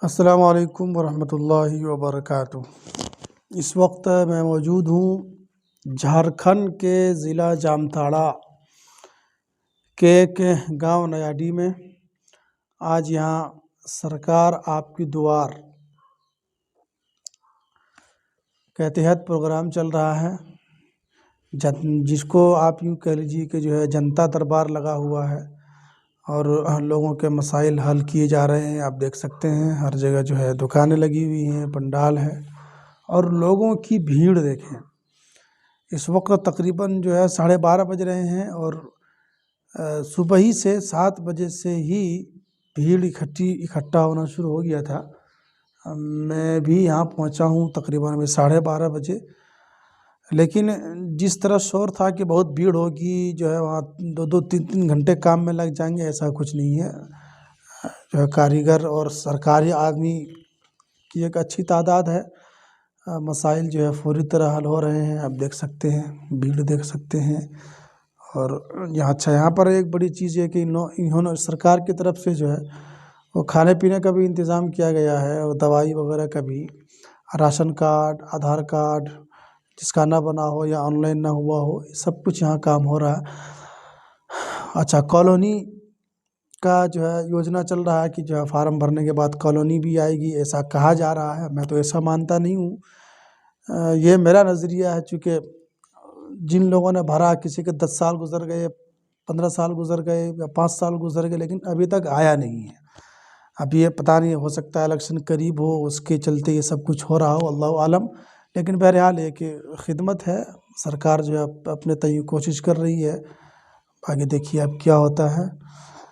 السلام علیکم ورحمۃ اللہ وبرکاتہ۔ اس وقت میں موجود ہوں جھارکھنڈ کے ضلع جامتاڑا کے ایک گاؤں نیاڈی میں۔ آج یہاں سرکار آپ کی دوار کے تحت پروگرام چل رہا ہے، جس کو آپ یوں کہہ لیجیے کہ جو ہے جنتا دربار لگا ہوا ہے اور لوگوں کے مسائل حل کیے جا رہے ہیں۔ آپ دیکھ سکتے ہیں ہر جگہ جو ہے دکانیں لگی ہوئی ہیں، پنڈال ہے اور لوگوں کی بھیڑ دیکھیں۔ اس وقت تقریباً جو ہے 12:30 بج رہے ہیں اور صبح ہی سے 7 بجے سے ہی بھیڑ اکٹھا ہونا شروع ہو گیا تھا۔ میں بھی یہاں پہنچا ہوں تقریباً 12:30 بجے، لیکن جس طرح شور تھا کہ بہت بھیڑ ہوگی، جو ہے وہاں 2-3 گھنٹے کام میں لگ جائیں گے، ایسا کچھ نہیں ہے۔ جو ہے کاریگر اور سرکاری آدمی کی ایک اچھی تعداد ہے، مسائل جو ہے فوری طرح حل ہو رہے ہیں۔ آپ دیکھ سکتے ہیں، بھیڑ دیکھ سکتے ہیں۔ اور یہاں پر ایک بڑی چیز ہے کہ انہوں نے سرکار کی طرف سے جو ہے وہ کھانے پینے کا بھی انتظام کیا گیا ہے اور دوائی وغیرہ کا بھی، راشن کارڈ، آدھار کارڈ جس کا نہ بنا ہو یا آن لائن نہ ہوا ہو، سب کچھ یہاں کام ہو رہا ہے۔ اچھا، کالونی کا جو ہے یوجنا چل رہا ہے کہ جو ہے فارم بھرنے کے بعد کالونی بھی آئے گی، ایسا کہا جا رہا ہے۔ میں تو ایسا مانتا نہیں ہوں، یہ میرا نظریہ ہے، چونکہ جن لوگوں نے بھرا، کسی کے 10 سال گزر گئے، 15 سال گزر گئے یا 5 سال گزر گئے، لیکن ابھی تک آیا نہیں ہے۔ اب یہ پتہ نہیں، ہو سکتا ہے الیکشن قریب ہو، اس کے چلتے یہ سب کچھ ہو رہا ہو، اللہ عالم۔ لیکن بہرحال یہ کہ خدمت ہے، سرکار جو ہے اپنے تئیں کوشش کر رہی ہے، آگے دیکھیے اب کیا ہوتا ہے۔